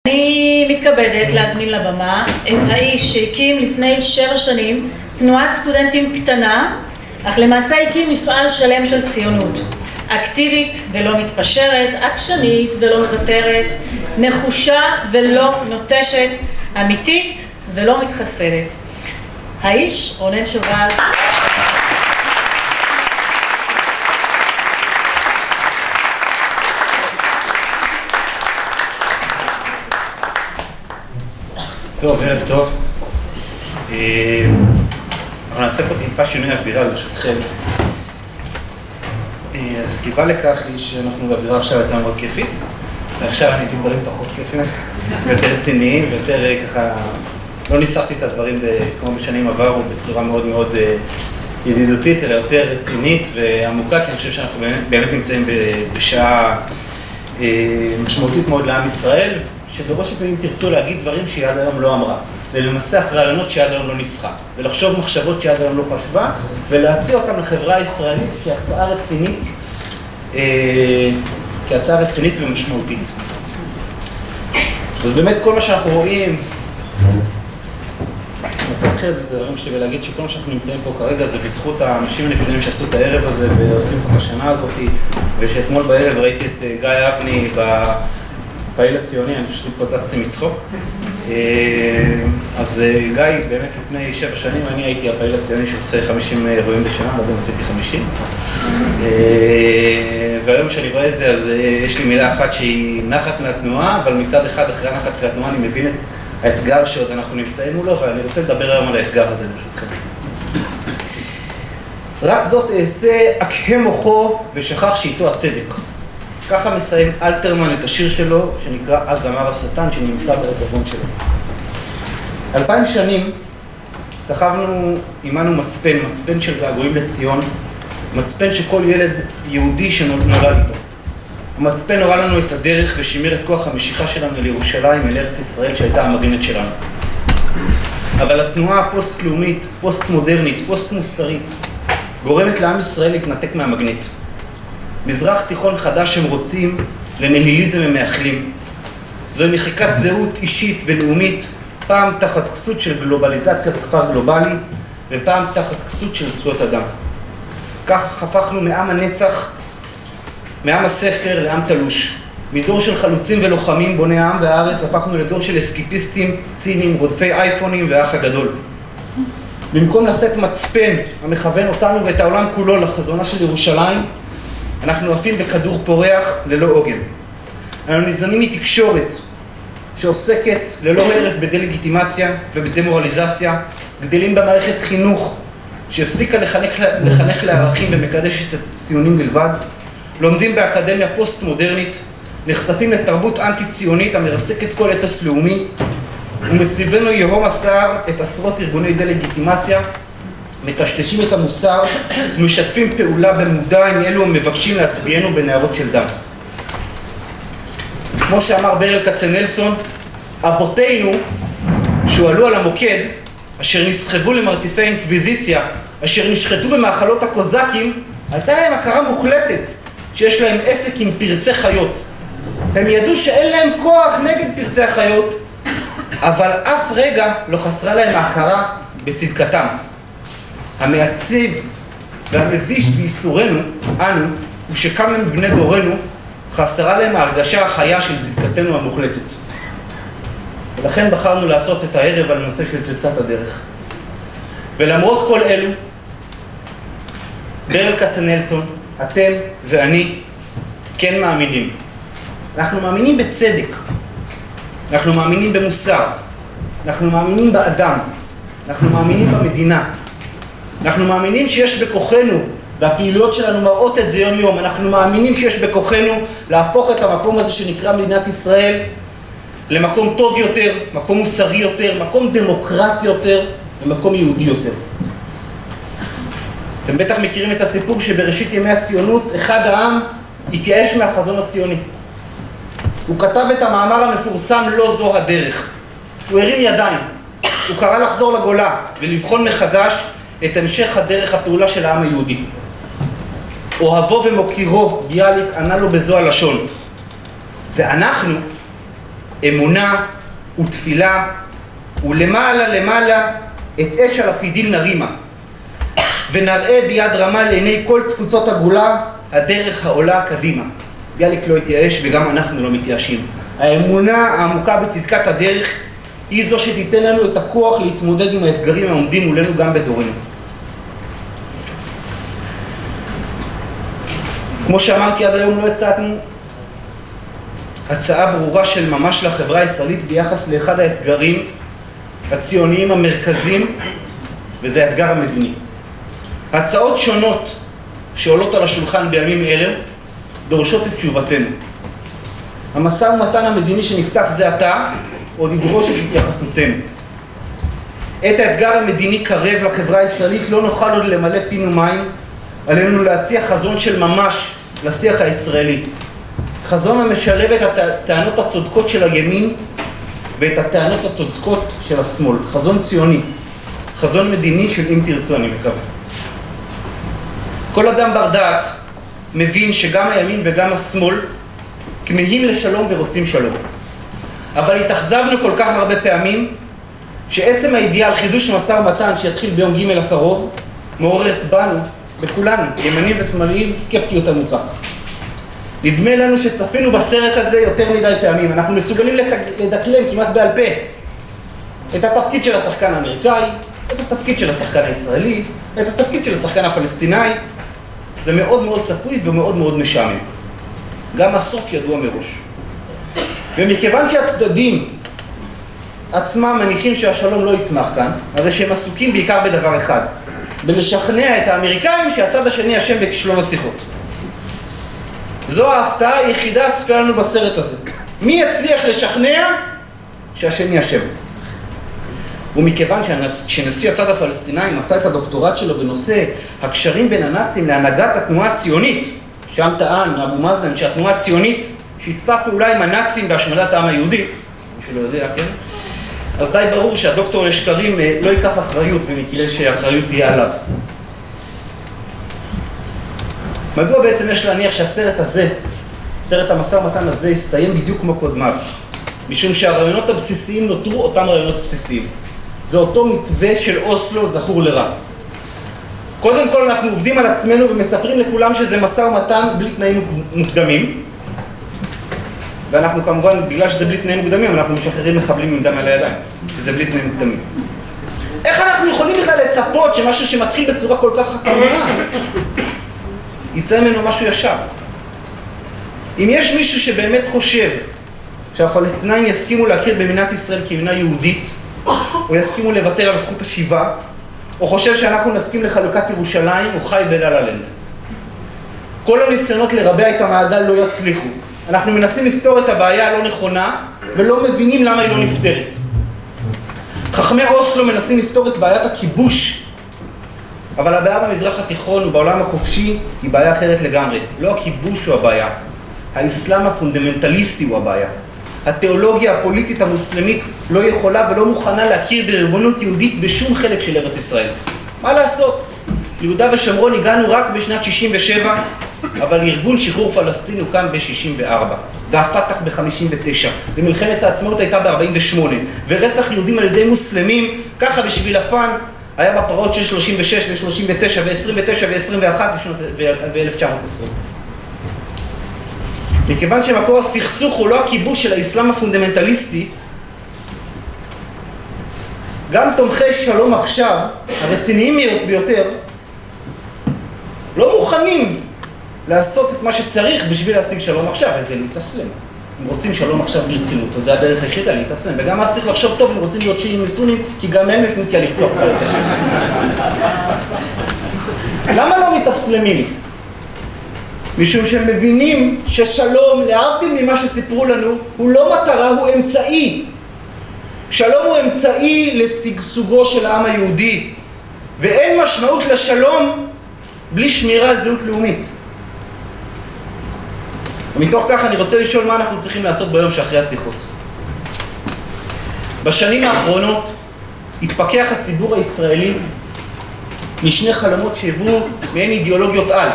אני מתכבדת להזמין לבמה את האיש שהקים לפני 7 שנים תנועת סטודנטים קטנה, אך למעשה הקים מפעל שלם של ציונות. אקטיבית ולא מתפשרת, עקשנית ולא מוותרת, נחושה ולא נוטשת, אמיתית ולא מתחסדת. האיש רונן שובל. טוב, ערב טוב. אנחנו נעשה פה טיפה שינוי אווירה ברשותכם. הסיבה לכך היא שאנחנו באווירה עכשיו הייתה מאוד כיפית, ועכשיו אני אגיד דברים פחות כיפים, ויותר רציניים, ויותר ככה, לא ניסחתי את הדברים כמו בשנים עברו בצורה מאוד מאוד ידידותית, אלא יותר רצינית ועמוקה, כי אני חושב שאנחנו באמת נמצאים בשעה משמעותית מאוד לעם ישראל, שדורשת אם תרצו להגיד דברים שהיא עד היום לא אמרה, ולנסח רעיונות שעד היום לא ניסחה, ולחשוב מחשבות שעד היום לא חשבה, ולהציע אותם לחברה הישראלית כהצעה רצינית ומשמעותית. אז באמת כל מה שאנחנו רואים, אני רוצה להתחיל את הדברים שלי ולהגיד שכל מה שאנחנו נמצאים פה כרגע זה בזכות האנשים הנפלאים שעשו את הערב הזה ועושים פה את השנה הזאת, ושאתמול בערב ראיתי את גיא אבני פעיל הציוני, אני פשוט התפוצצתי מצחוק. אז גיא, באמת לפני 7 שנים, אני הייתי הפעיל הציוני שעושה 50 אירועים בשנה, לא יודע אם עשיתי 50. והיום שאני רואה את זה, אז יש לי מילה אחת שהיא נחת מהתנועה, אבל מצד אחד אחרי הנחת של התנועה אני מבין את האתגר שעוד אנחנו נמצאים מולו, ואני רוצה לדבר היום על האתגר הזה ברשותכם. רק זאת אעשה אקהה מוחו ושכח שאיתו הצדק. ככה מסיים אלתרמן את השיר שלו, שנקרא אז אמר השטן, שנמצא בעזבון שלו. 2000 שנים סחבנו עמנו מצפן של געגועים לציון, מצפן שכל ילד יהודי שנולד איתו. המצפן הורא לנו את הדרך ושימר את כוח המשיכה שלנו לירושלים, אל ארץ ישראל שהייתה המגנט שלנו. אבל התנועה הפוסט-לאומית, פוסט-מודרנית, פוסט-מוסרית, גורמת לעם ישראל להתנתק מהמגנט. מזרח תיכון חדש הם רוצים, לנהיליזם הם מאחלים. זוהי מחיקת זהות אישית ולאומית, פעם תחת כסות של גלובליזציה בכפר גלובלי, ופעם תחת כסות של זכויות אדם. כך הפכנו מעם הנצח, מעם הספר לעם תלוש. מדור של חלוצים ולוחמים בוני העם והארץ, הפכנו לדור של אסקיפיסטים, ציניים, רודפי אייפונים והאח הגדול. במקום לשאת מצפן המכוון אותנו ואת העולם כולו לחזונה של ירושלים, אנחנו עפים בכדור פורח ללא עוגן. אנחנו ניזונים מתקשורת שעוסקת ללא הרף בדה-לגיטימציה ובדמורליזציה, גדלים במערכת חינוך שהפסיקה לחנך לערכים ומקדשת את הציונים בלבד, לומדים באקדמיה פוסט-מודרנית, נחשפים לתרבות אנטי-ציונית המרסקת כל אתוס לאומי, ומסביבנו יהום הסער את עשרות ארגוני דה-לגיטימציה, מטשטשים את המוסר ומשתפים פעולה במודע עם אלו המבקשים להטביענו בנהרות של דם. כמו שאמר ברל כצנלסון, אבותינו שהועלו על המוקד, אשר נסחבו למרתפי אינקוויזיציה, אשר נשחטו במאכלות הקוזקים, הייתה להם הכרה מוחלטת שיש להם עסק עם פרצי חיות. הם ידעו שאין להם כוח נגד פרצי החיות, אבל אף רגע לא חסרה להם ההכרה בצדקתם. המעציב והמביש בייסורנו, אנו, ושכמה מבני דורנו, חסרה להם ההרגשה החיה של צדקתנו המוחלטת. ולכן בחרנו לעשות את הערב על נושא של צדקת הדרך. ולמרות כל אלו, ברל כצנלסון, אתם ואני כן מאמינים. אנחנו מאמינים בצדק, אנחנו מאמינים במוסר, אנחנו מאמינים באדם, אנחנו מאמינים במדינה. אנחנו מאמינים שיש בכוחנו, והפעילויות שלנו מראות את זה יום יום, אנחנו מאמינים שיש בכוחנו להפוך את המקום הזה שנקרא מדינת ישראל למקום טוב יותר, מקום מוסרי יותר, מקום דמוקרטי יותר, ומקום יהודי יותר. אתם בטח מכירים את הסיפור שבראשית ימי הציונות, אחד העם התייאש מהחזון הציוני. הוא כתב את המאמר המפורסם לא זו הדרך. הוא הרים ידיים, הוא קרא לחזור לגולה ולבחון מחדש את המשך הדרך הפעולה של העם היהודי. אוהבו ומוקירו ביאליק ענה לו בזו הלשון, ואנחנו אמונה ותפילה, ולמעלה למעלה את אש הלפידים נרימה, ונראה ביד רמה לעיני כל תפוצות הגולה הדרך העולה קדימה. ביאליק לא התייאש וגם אנחנו לא מתייאשים. האמונה העמוקה בצדקת הדרך היא זו שתיתן לנו את הכוח להתמודד עם האתגרים העומדים מולנו גם בדורנו. כמו שאמרתי, עד היום לא הצענו הצעה ברורה של ממש לחברה הישראלית ביחס לאחד האתגרים הציוניים המרכזיים, וזה האתגר המדיני. הצעות שונות שעולות על השולחן בימים אלה דורשות את תשובתנו. המשא ומתן המדיני שנפתח זה עתה עוד ידרוש את התייחסותנו. את האתגר המדיני קרב לחברה הישראלית לא נוכל עוד למלא פינו מים, עלינו להציע חזון של ממש לשיח הישראלי. חזון המשלב את הטענות הצודקות של הימין ואת הטענות הצודקות של השמאל. חזון ציוני, חזון מדיני של אם תרצו אני מקווה. כל אדם בר דעת מבין שגם הימין וגם השמאל כמהים לשלום ורוצים שלום. אבל התאכזבנו כל כך הרבה פעמים שעצם הידיעה על חידוש משא ומתן שיתחיל ביום ג' הקרוב מעוררת בנו, בכולנו, ימנים ושמאליים, סקפטיות עמוקה. נדמה לנו שצפינו בסרט הזה יותר מדי פעמים. אנחנו מסוגלים לדקלם כמעט בעל פה את התפקיד של השחקן האמריקאי, את התפקיד של השחקן הישראלי, את התפקיד של השחקן הפלסטיני. זה מאוד מאוד צפוי ומאוד מאוד משעמם. גם הסוף ידוע מראש. ומכיוון שהצדדים עצמם מניחים שהשלום לא יצמח כאן, הרי שהם עסוקים בעיקר בדבר אחד, בלשכנע את האמריקאים שהצד השני אשם בכישלון השיחות. זו ההפתעה היחידה הצפויה לנו בסרט הזה. מי יצליח לשכנע שהשני אשם? ומכיוון שנשיא הצד הפלסטיני עשה את הדוקטורט שלו בנושא הקשרים בין הנאצים להנהגת התנועה הציונית, שם טען אבו מאזן שהתנועה הציונית שיתפה פעולה עם הנאצים בהשמדת העם היהודי, מי שלא יודע, כן? אז די ברור שהדוקטור לשקרים לא ייקח אחריות במקרה שהאחריות תהיה עליו. מדוע בעצם יש להניח שהסרט הזה, סרט המשא ומתן הזה, יסתיים בדיוק כמו קודמיו? משום שהרעיונות הבסיסיים נותרו אותם רעיונות בסיסיים. זה אותו מתווה של אוסלו זכור לרע. קודם כל אנחנו עובדים על עצמנו ומספרים לכולם שזה משא ומתן בלי תנאים מוקדמים. ואנחנו כמובן, בגלל שזה בלי תנאים מוקדמים, אנחנו משחררים מחבלים עם דם על הידיים. וזה בלי תנאים מוקדמים. איך אנחנו יכולים בכלל לצפות שמשהו שמתחיל בצורה כל כך חכמה יצא ממנו משהו ישר? אם יש מישהו שבאמת חושב שהפלסטינאים יסכימו להכיר במדינת ישראל כמדינה יהודית, או יסכימו לוותר על זכות השיבה, או חושב שאנחנו נסכים לחלוקת ירושלים, או חי בלה-לה-לנד. כל הניסיונות לרבע את המעגל לא יצליחו. אנחנו מנסים לפתור את הבעיה הלא נכונה, ולא מבינים למה היא לא נפתרת. חכמי אוסלו מנסים לפתור את בעיית הכיבוש, אבל הבעיה במזרח התיכון ובעולם החופשי היא בעיה אחרת לגמרי. לא הכיבוש הוא הבעיה, האסלאם הפונדמנטליסטי הוא הבעיה. התיאולוגיה הפוליטית המוסלמית לא יכולה ולא מוכנה להכיר בריבונות יהודית בשום חלק של ארץ ישראל. מה לעשות? ליהודה ושומרון הגענו רק בשנת 67, אבל ארגון שחרור פלסטין הוקם ב-64, והפתח ב-59, ומלחמת העצמאות הייתה ב-48, ורצח יהודים על ידי מוסלמים, ככה בשביל הפן, היה בפרעות של 36 ו-39 ו-29 ו-21 ב-1920. מכיוון שמקור הסכסוך הוא לא הכיבוש של האסלאם הפונדמנטליסטי, גם תומכי שלום עכשיו, הרציניים ביותר, לא מוכנים לעשות את מה שצריך בשביל להשיג שלום עכשיו, וזה להתאסלם. אם רוצים שלום עכשיו ברצינות, אז זה הדרך היחידה להתאסלם. וגם אז צריך לחשוב טוב אם רוצים להיות שיעים וסונים, כי גם הם יש נטייה לרצוח אחר את השני. למה לא מתאסלמים? משום שהם מבינים ששלום, להבדיל ממה שסיפרו לנו, הוא לא מטרה, הוא אמצעי. שלום הוא אמצעי לשגשוגו של העם היהודי, ואין משמעות לשלום בלי שמירה על זהות לאומית. ומתוך כך אני רוצה לשאול מה אנחנו צריכים לעשות ביום שאחרי השיחות. בשנים האחרונות התפכח הציבור הישראלי משני חלומות שהיוו מעין אידיאולוגיות על.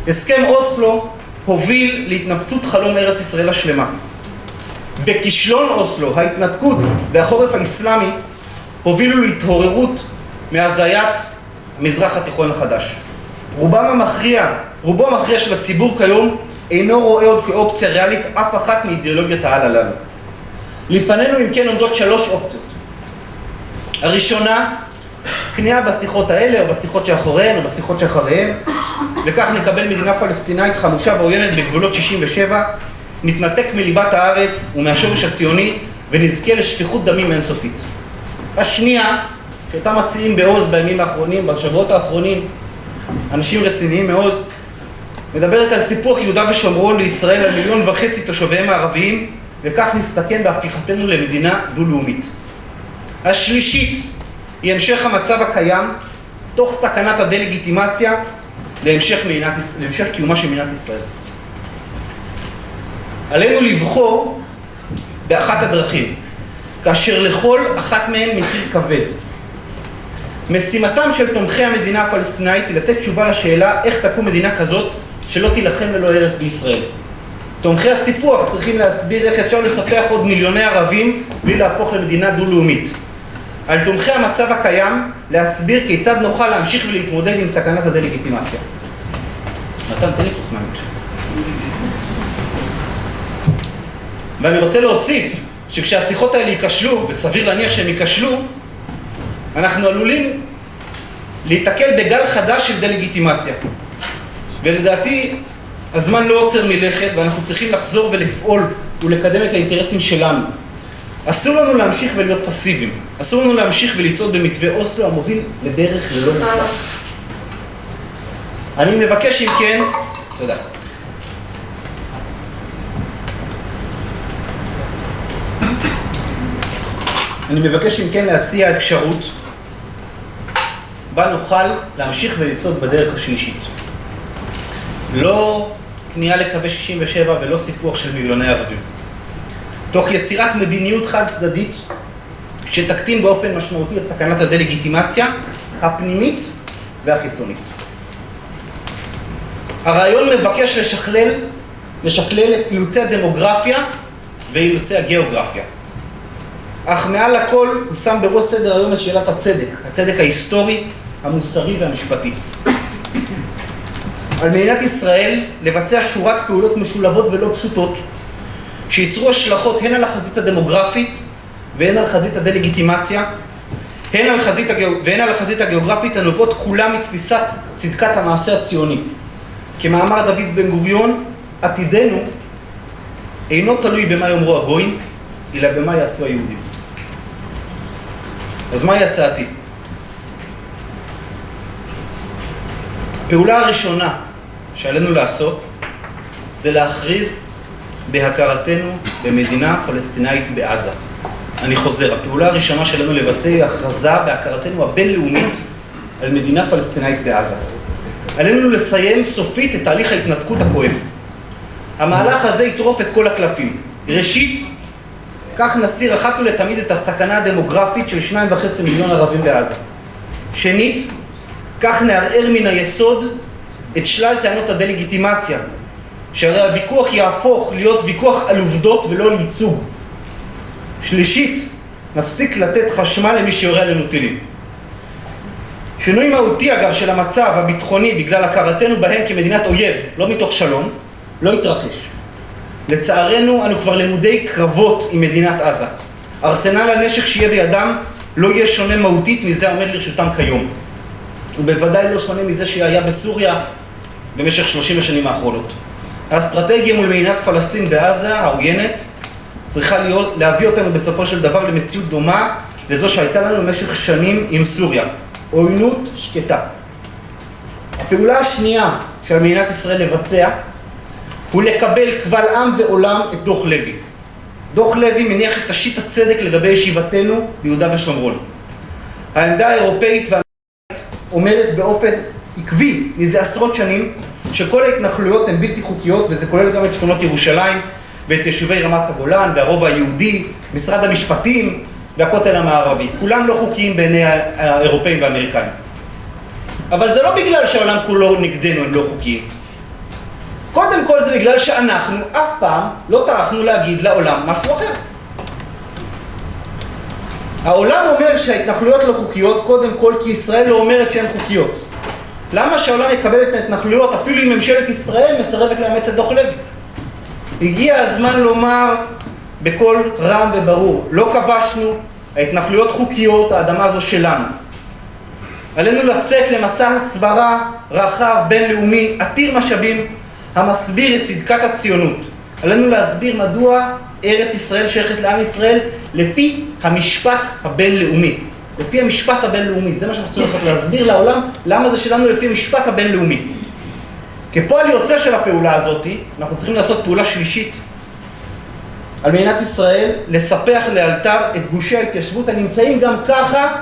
הסכם אוסלו הוביל להתנפצות חלום ארץ ישראל השלמה. וכישלון אוסלו, ההתנתקות והחורף האסלאמי הובילו להתעוררות מהזיית המזרח התיכון החדש. רובו המכריע של הציבור כיום אינו רואה עוד כאופציה ריאלית אף אחת מאידיאולוגיות העל הללו. לפנינו אם כן עומדות 3 אופציות. הראשונה, כניעה בשיחות האלה או בשיחות שאחוריהן או בשיחות שאחריהן, וכך נקבל מדינה פלסטינאית חמושה ועוינת בגבולות 67, נתנתק מליבת הארץ ומהשורש הציוני ונזכה לשפיכות דמים אינסופית. השנייה, שאותה מציעים בעוז בימים האחרונים, בשבועות האחרונים, אנשים רציניים מאוד, מדברת על סיפוח יהודה ושומרון לישראל על 1.5 מיליון תושביהם הערביים, וכך נסתכן בהפיכתנו למדינה דו-לאומית. השלישית היא המשך המצב הקיים, תוך סכנת הדלגיטימציה להמשך קיומה של מדינת ישראל. עלינו לבחור באחת הדרכים, כאשר לכל אחת מהן מחיר כבד. משימתם של תומכי המדינה הפלסטינאית היא לתת תשובה לשאלה איך תקום מדינה כזאת שלא תילחם ללא הרף בישראל. תומכי הסיפוח צריכים להסביר איך אפשר לספח עוד מיליוני ערבים בלי להפוך למדינה דו-לאומית. על תומכי המצב הקיים להסביר כיצד נוכל להמשיך ולהתמודד עם סכנת הדלגיטימציה. נתן, תן לי פרסמן בבקשה. ואני רוצה להוסיף שכשהשיחות האלה ייכשלו, וסביר להניח שהם ייכשלו, אנחנו עלולים להתקל בגל חדש של דלגיטימציה. ולדעתי, הזמן לא עוצר מלכת, ואנחנו צריכים לחזור ולפעול ולקדם את האינטרסים שלנו. אסור לנו להמשיך ולהיות פסיביים. אסור לנו להמשיך ולצעוד במתווה אוסלו המוביל לדרך ללא מוצא. אני מבקש אם כן, תודה. אני מבקש אם כן להציע אפשרות בה נוכל להמשיך ולצעוד בדרך השלישית. לא כניעה לקווי 67 ולא סיפוח של מיליוני ערבים. תוך יצירת מדיניות חד צדדית שתקטין באופן משמעותי את סכנת הדלגיטימציה הפנימית והחיצונית. הרעיון מבקש לשקלל את אילוצי הדמוגרפיה ואילוצי הגיאוגרפיה. אך מעל הכל הוא שם בראש סדר היום את שאלת הצדק ההיסטורי, המוסרי והמשפטי. על מדינת ישראל לבצע שורת פעולות משולבות ולא פשוטות, שיצרו השלכות הן על החזית הדמוגרפית והן על חזית הדלגיטימציה, והן על החזית הגיאוגרפית הנובעות כולה מתפיסת צדקת המעשה הציוני. כמאמר דוד בן גוריון, עתידנו אינו תלוי במה יאמרו הגויים, אלא במה יעשו היהודים. אז מהי הצעתי? הפעולה הראשונה שעלינו לעשות זה להכריז בהכרתנו במדינה פלסטינאית בעזה. אני חוזר, הפעולה הראשונה שעלינו לבצע היא הכרזה בהכרתנו הבינלאומית על מדינה פלסטינאית בעזה. עלינו לסיים סופית את תהליך ההתנתקות הכואב. המהלך הזה יטרוף את כל הקלפים. ראשית, כך נסיר אחת ולתמיד את הסכנה הדמוגרפית של 2.5 מיליון ערבים בעזה. שנית, כך נערער מן היסוד את שלל טענות הדלגיטימציה, שהרי הוויכוח יהפוך להיות ויכוח על עובדות ולא לייצוג. שלישית, נפסיק לתת חשמל למי שיורה עלינו טילים. שינוי מהותי אגב של המצב הביטחוני בגלל הכרתנו בהם כמדינת אויב, לא מתוך שלום, לא יתרחש. לצערנו אנו כבר למודי קרבות עם מדינת עזה. ארסנל הנשק שיהיה בידם לא יהיה שונה מהותית מזה העומד לרשותם כיום. ובוודאי לא שונה מזה שהיה בסוריה במשך 30 השנים האחרונות. האסטרטגיה מול מדינת פלסטין בעזה, העוינת, צריכה להביא אותנו בסופו של דבר למציאות דומה לזו שהייתה לנו במשך שנים עם סוריה. עוינות שקטה. הפעולה השנייה של מדינת ישראל לבצע הוא לקבל קבל עם ועולם את דוח לוי. דוח לוי מניח את תשתית הצדק לגבי ישיבתנו ביהודה ושומרון. העמדה האירופאית והאמריקאית אומרת באופן עקבי מזה עשרות שנים שכל ההתנחלויות הן בלתי חוקיות, וזה כולל גם את שכונות ירושלים ואת יישובי רמת הגולן והרובע היהודי, משרד המשפטים והכותל המערבי. כולם לא חוקיים בעיני האירופאים והאמריקאים. אבל זה לא בגלל שהעולם כולו נגדנו הם לא חוקיים. קודם כל זה בגלל שאנחנו אף פעם לא טרחנו להגיד לעולם משהו אחר. העולם אומר שההתנחלויות לא חוקיות, קודם כל כי ישראל לא אומרת שהן חוקיות. למה שהעולם יקבל את ההתנחלויות אפילו אם ממשלת ישראל מסרבת לאמץ את דוח לוי? הגיע הזמן לומר בקול רם וברור, לא כבשנו, ההתנחלויות חוקיות, האדמה הזו שלנו. עלינו לצאת למסע הסברה רחב, בינלאומי, עתיר משאבים, המסביר את צדקת הציונות. עלינו להסביר מדוע ארץ ישראל שייכת לעם ישראל לפי המשפט הבינלאומי. לפי המשפט הבינלאומי, זה מה שאנחנו צריכים לעשות, להסביר לעולם למה זה שלנו לפי המשפט הבינלאומי. כפועל יוצא של הפעולה הזאת, אנחנו צריכים לעשות פעולה שלישית על מדינת ישראל, לספח לאלתר את גושי ההתיישבות הנמצאים גם ככה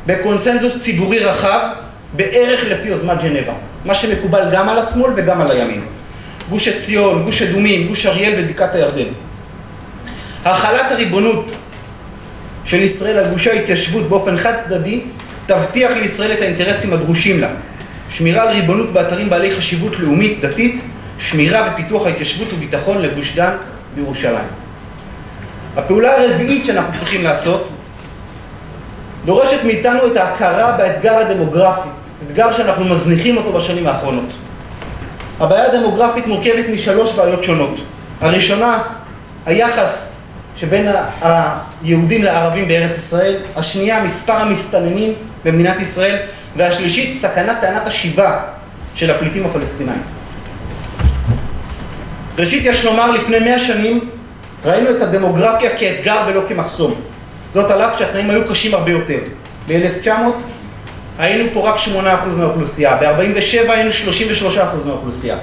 בקונצנזוס ציבורי רחב, בערך לפי יוזמת ז'נבה. מה שמקובל גם על השמאל וגם על הימין. גוש עציון, גוש אדומים, גוש אריאל ובקעת הירדן. החלת הריבונות של ישראל על גושי ההתיישבות באופן חד צדדי, תבטיח לישראל את האינטרסים הדרושים לה. שמירה על ריבונות באתרים בעלי חשיבות לאומית, דתית, שמירה ופיתוח ההתיישבות וביטחון לגוש דן בירושלים. הפעולה הרביעית שאנחנו צריכים לעשות, דורשת מאיתנו את ההכרה באתגר הדמוגרפי, אתגר שאנחנו מזניחים אותו בשנים האחרונות. הבעיה הדמוגרפית מורכבת משלוש בעיות שונות. הראשונה, היחס שבין היהודים לערבים בארץ ישראל, השנייה, מספר המסתננים במדינת ישראל, והשלישית, סכנת טענת השיבה של הפליטים הפלסטינאים. ראשית, יש לומר, לפני 100 שנים ראינו את הדמוגרפיה כאתגר ולא כמחסום. זאת על אף שהתנאים היו קשים הרבה יותר. ב-1900 היינו פה רק 8% מהאוכלוסייה, ב-47 היינו 33% מהאוכלוסייה.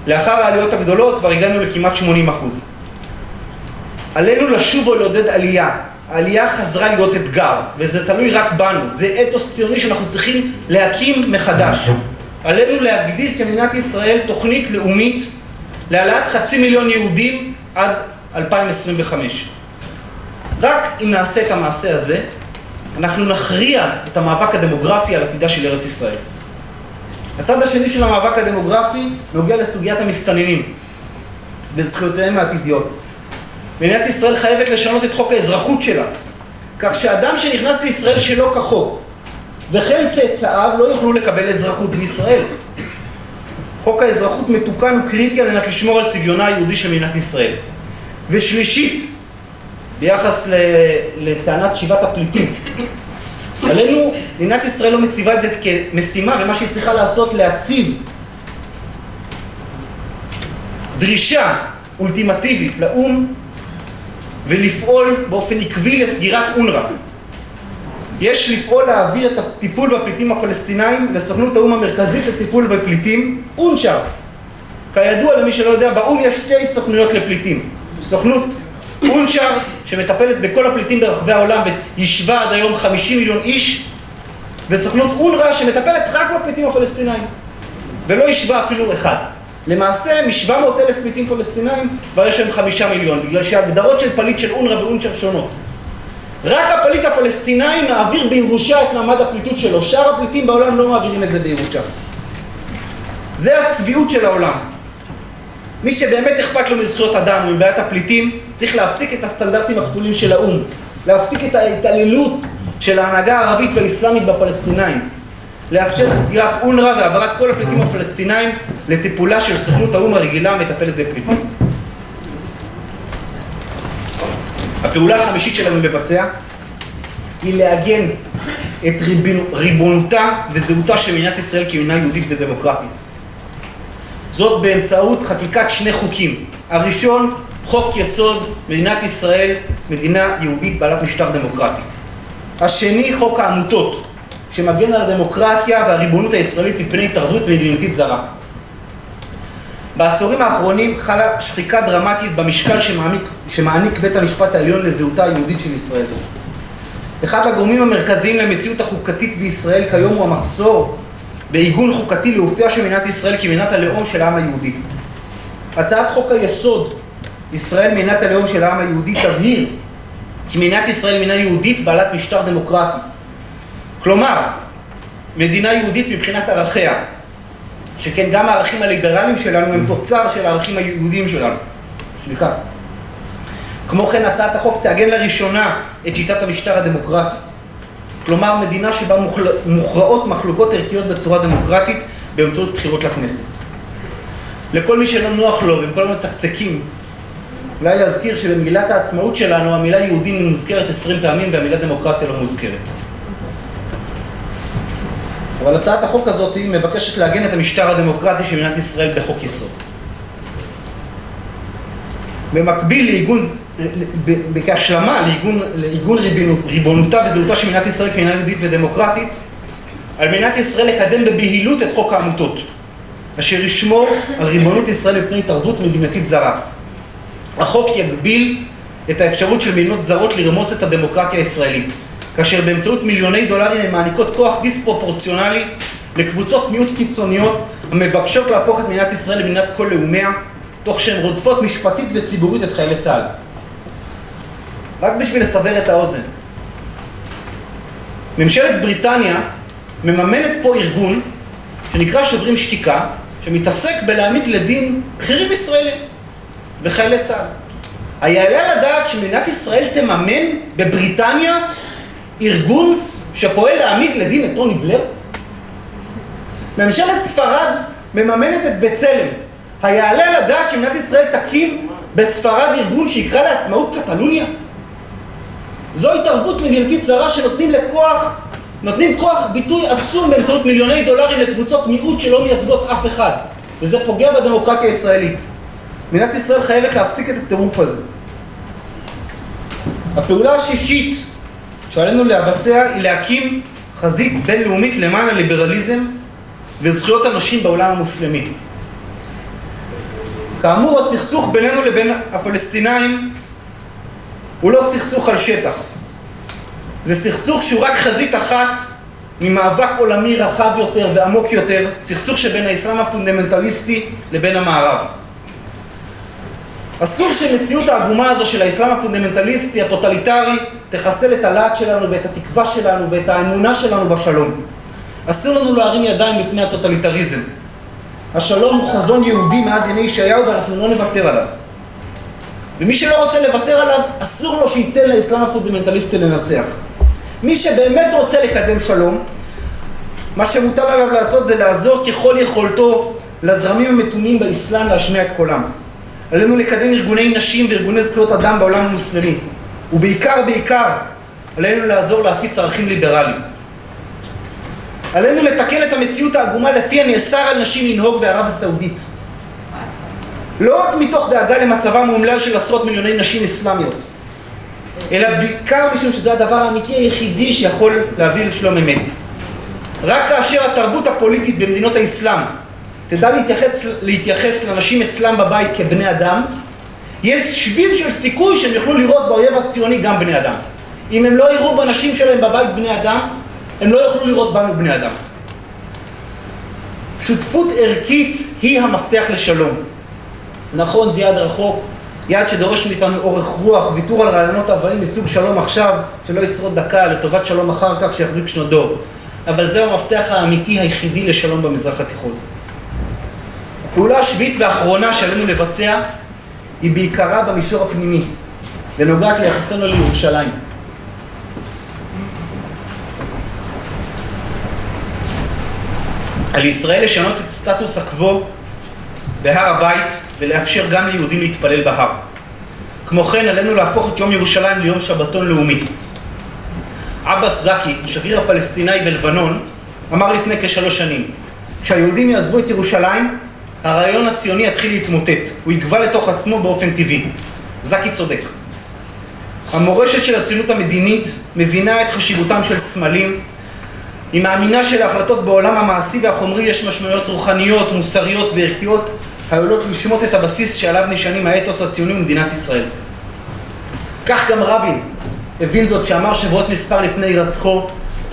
לאחר העליות הגדולות כבר הגענו לכמעט 80%. עלינו לשוב ולעודד עלייה. העלייה חזרה להיות אתגר, וזה תלוי רק בנו. זה אתוס ציוני שאנחנו צריכים להקים מחדש. עלינו להגדיר כמדינת ישראל תוכנית לאומית להעלאת 500,000 יהודים עד 2025. רק אם נעשה את המעשה הזה, אנחנו נכריע את המאבק הדמוגרפי על עתידה של ארץ ישראל. הצד השני של המאבק הדמוגרפי נוגע לסוגיית המסתננים וזכויותיהם העתידיות. מדינת ישראל חייבת לשנות את חוק האזרחות שלה, כך שאדם שנכנס לישראל שלא כחוק, וכן צאצאיו לא יוכלו לקבל אזרחות בישראל. חוק האזרחות מתוקן וקריטי על מנת לשמור על צביונה היהודי של מדינת ישראל. ושלישית, ביחס לטענת שיבת הפליטים, עלינו, מדינת ישראל לא מציבה את זה כמשימה, ומה שהיא צריכה לעשות להציב דרישה אולטימטיבית לאום ולפעול באופן עקבי לסגירת אונר"א. יש לפעול להעביר את הטיפול בפליטים הפלסטינאים לסוכנות האום המרכזית לטיפול בפליטים, אונצ'ר. כידוע למי שלא יודע, באום יש 2 סוכנויות לפליטים. סוכנות אונצ'ר שמטפלת בכל הפליטים ברחבי העולם וישבה עד היום 50 מיליון איש, וסוכנות אונר"א שמטפלת רק בפליטים הפלסטינאים ולא ישבה אפילו אחד. למעשה, מ-700,000 פליטים פלסטינאים כבר יש להם 5 מיליון, בגלל שההגדרות של פליט של אונר"א ואונצ'ר שונות. רק הפליט הפלסטינאי מעביר בירושה את מעמד הפליטות שלו, שאר הפליטים בעולם לא מעבירים את זה בירושה. זה הצביעות של העולם. מי שבאמת אכפת לו מזכויות אדם ומבעיית הפליטים, צריך להפסיק את הסטנדרטים הכפולים של האום, להפסיק את ההתעללות של ההנהגה הערבית והאסלאמית בפלסטינאים, לאפשר את סגירת אונר"א והעברת כל הפליטים הפלסטינאים לטיפולה של סוכנות האום הרגילה המטפלת בפליטים. הפעולה החמישית שלנו לבצע היא לעגן את ריבונותה וזהותה של מדינת ישראל כמדינה יהודית ודמוקרטית. זאת באמצעות חקיקת 2 חוקים. הראשון, חוק יסוד מדינת ישראל, מדינה יהודית בעלת משטר דמוקרטי. השני, חוק העמותות, שמגן על הדמוקרטיה והריבונות הישראלית מפני התערבות מדינתית זרה. בעשורים האחרונים חלה שחיקה דרמטית במשקל שמעניק בית המשפט העליון לזהותה היהודית של ישראל. אחד הגורמים המרכזיים למציאות החוקתית בישראל כיום הוא המחסור בעיגון חוקתי לאופייה של מדינת ישראל כמדינת הלאום של העם היהודי. הצעת חוק היסוד, ישראל מדינת הלאום של העם היהודי, תבהיר כי מדינת ישראל מדינה יהודית בעלת משטר דמוקרטי. כלומר, מדינה יהודית מבחינת ערכיה. שכן גם הערכים הליברליים שלנו הם תוצר של הערכים היהודיים שלנו. סליחה. כמו כן, הצעת החוק תעגן לראשונה את שיטת המשטר הדמוקרטי. כלומר, מדינה שבה מוכרעות מחלוקות ערכיות בצורה דמוקרטית באמצעות בחירות לכנסת. לכל מי שלא נוח לו והם כל הזמן מצקצקים, אולי להזכיר שבמגילת העצמאות שלנו המילה יהודים מוזכרת 20 פעמים והמילה דמוקרטיה לא מוזכרת. אבל הצעת החוק הזאת מבקשת לעגן את המשטר הדמוקרטי של מדינת ישראל בחוק יסוד. במקביל כהשלמה לעיגון ריבונותה וזהותה של מדינת ישראל כמדינה יהודית ודמוקרטית, על מדינת ישראל לקדם בבהילות את חוק העמותות, אשר ישמור על ריבונות ישראל מפני התערבות מדינתית זרה. החוק יגביל את האפשרות של מדינות זרות לרמוס את הדמוקרטיה הישראלית, כאשר באמצעות מיליוני דולרים הן מעניקות כוח דיספרופורציונלי לקבוצות מיעוט קיצוניות המבקשות להפוך את מדינת ישראל למדינת כל לאומיה, תוך שהן רודפות משפטית וציבורית את חיילי צה"ל. רק בשביל לסבר את האוזן, ממשלת בריטניה מממנת פה ארגון שנקרא שוברים שתיקה, שמתעסק בלהעמיד לדין בכירים ישראלים וחיילי צה"ל. היעלה לדעת שמדינת ישראל תממן בבריטניה ארגון שפועל להעמיד לדין את טוני בלר? ממשלת ספרד מממנת את בצלם. היעלה לדעת שמדינת ישראל תקים בספרד ארגון שיקרא לעצמאות קטלוניה? זו התערבות מדינתית זרה נותנים כוח ביטוי עצום באמצעות מיליוני דולרים לקבוצות מיעוט שלא מייצגות אף אחד, וזה פוגע בדמוקרטיה הישראלית. מדינת ישראל חייבת להפסיק את הטירוף הזה. הפעולה השישית שעלינו לבצע היא להקים חזית בינלאומית למען הליברליזם וזכויות אנשים בעולם המוסלמי. כאמור, הסכסוך בינינו לבין הפלסטינאים הוא לא סכסוך על שטח. זה סכסוך שהוא רק חזית אחת ממאבק עולמי רחב יותר ועמוק יותר, סכסוך שבין האסלאם הפונדמנטליסטי לבין המערב. אסור שמציאות העגומה הזו של האסלאם הפונדמנטליסטי הטוטליטרי תחסל את הלהט שלנו ואת התקווה שלנו ואת האמונה שלנו בשלום. אסור לנו להרים ידיים בפני הטוטליטריזם. השלום הוא חזון יהודי מאז ימי ישעיהו ואנחנו לא נוותר עליו. ומי שלא רוצה לוותר עליו, אסור לו שייתן לאסלאם הפונדמנטליסטי לנצח. מי שבאמת רוצה לקדם שלום, מה שמוטל עליו לעשות זה לעזור ככל יכולתו לזרמים המתונים באסלאם להשמיע את קולם. עלינו לקדם ארגוני נשים וארגוני זכויות אדם בעולם המוסלמי, ובעיקר עלינו לעזור להפיץ ערכים ליברליים. עלינו לתקן את המציאות העגומה לפיה נאסר על נשים לנהוג בערב הסעודית. לא רק מתוך דאגה למצבם האומלל של עשרות מיליוני נשים אסלאמיות, אלא בעיקר משום שזה הדבר האמיתי היחידי שיכול להביא לשלום אמת. רק כאשר התרבות הפוליטית במדינות האסלאם תדע להתייחס לאנשים אצלם בבית כבני אדם, יש שביב של סיכוי שהם יוכלו לראות באויב הציוני גם בני אדם. אם הם לא יראו בנשים שלהם בבית בני אדם, הם לא יוכלו לראות בנו בני אדם. שותפות ערכית היא המפתח לשלום. נכון, זה יעד רחוק, יעד שדורש מאיתנו אורך רוח, ויתור על רעיונות הבאים מסוג שלום עכשיו, שלא ישרוד דקה, לטובת שלום אחר כך שיחזיק שנות דור. אבל זהו המפתח האמיתי היחידי לשלום במזרח התיכון. הפעולה השביעית והאחרונה שעלינו לבצע היא בעיקרה במישור הפנימי, ונוגעת ליחסנו לירושלים. על ישראל לשנות את סטטוס הקוו בהר הבית ולאפשר גם ליהודים להתפלל בהר. כמו כן, עלינו להפוך את יום ירושלים ליום שבתון לאומי. עבאס זקי, שגריר הפלסטיני בלבנון, אמר לפני כ3 שנים, כשהיהודים יעזבו את ירושלים, הרעיון הציוני יתחיל להתמוטט, הוא יגבל לתוך עצמו באופן טבעי. זקי צודק. המורשת של הציונות המדינית מבינה את חשיבותם של סמלים, היא מאמינה שלהחלטות בעולם המעשי והחומרי יש משמעויות רוחניות, מוסריות וערכיות, העולות לשמוט את הבסיס שעליו נשענים האתוס הציוני ומדינת ישראל. כך גם רבין הבין זאת שאמר שבועות מספר לפני הירצחו,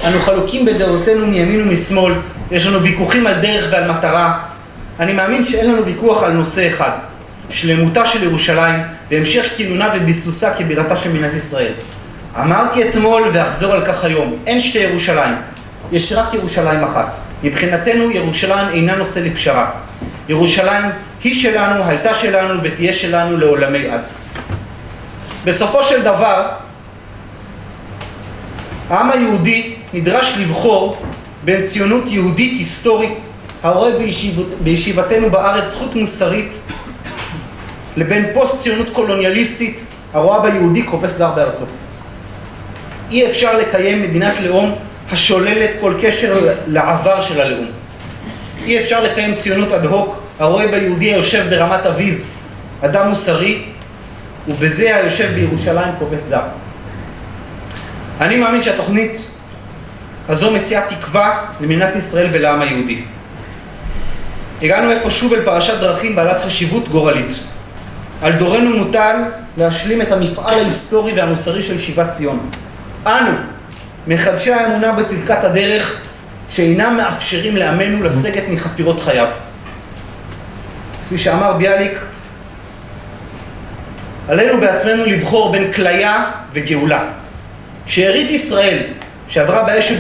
אנו חלוקים בדעותינו מימין ומשמאל, יש לנו ויכוחים על דרך ועל מטרה. אני מאמין שאין לנו ויכוח על נושא אחד, שלמותה של ירושלים והמשך כינונה וביסוסה כבירתה של מדינת ישראל. אמרתי אתמול ואחזור על כך היום, אין שתי ירושלים. יש רק ירושלים אחת. מבחינתנו ירושלים אינה נושא לפשרה. ירושלים היא שלנו, הייתה שלנו ותהיה שלנו לעולמי עד. בסופו של דבר, העם היהודי נדרש לבחור בין ציונות יהודית היסטורית, הרואה בישיבתנו בארץ זכות מוסרית, לבין פוסט ציונות קולוניאליסטית, הרואה ביהודי כובש זר בארצו. אי אפשר לקיים מדינת לאום השוללת כל קשר לעבר של הלאום. אי אפשר לקיים ציונות אד הוק, הרואה ביהודי היושב ברמת אביב אדם מוסרי, ובזה היושב בירושלים כובש זר. אני מאמין שהתוכנית הזו מציעה תקווה למדינת ישראל ולעם היהודי. הגענו איפה שוב אל פרשת דרכים בעלת חשיבות גורלית. על דורנו מוטל להשלים את המפעל ההיסטורי והמוסרי של שיבת ציון. אנו, מחדשי האמונה בצדקת הדרך, שאינם מאפשרים לעמנו לסגת מחפירות חייו. כפי שאמר ביאליק, עלינו בעצמנו לבחור בין כליה וגאולה. שארית ישראל שעברה באש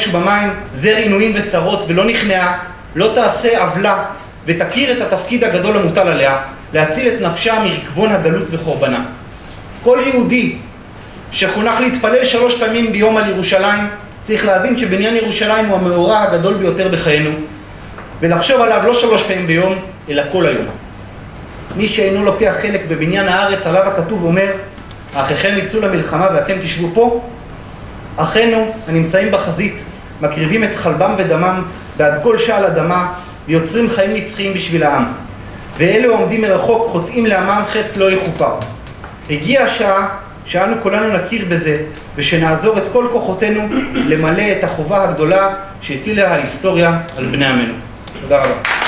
ובמים, זר עינויים וצרות ולא נכנעה, לא תעשה עוולה ותכיר את התפקיד הגדול המוטל עליה, להציל את נפשה מרקבון הגלות וחורבנה. כל יהודי שחונך להתפלל 3 פעמים ביום על ירושלים, צריך להבין שבניין ירושלים הוא המאורע הגדול ביותר בחיינו, ולחשוב עליו לא 3 פעמים ביום, אלא כל היום. מי שאינו לוקח חלק בבניין הארץ, עליו הכתוב אומר, אחיכם יצאו למלחמה ואתם תשבו פה, אחינו הנמצאים בחזית, מקריבים את חלבם ודמם בעד כל שעל אדמה, ויוצרים חיים נצחיים בשביל העם. ואלו עומדים מרחוק חוטאים לעמם חטא לא יכופר. הגיעה השעה שאנו כולנו נכיר בזה, ושנעזור את כל כוחותינו למלא את החובה הגדולה שהטילה ההיסטוריה על בני עמנו. תודה רבה.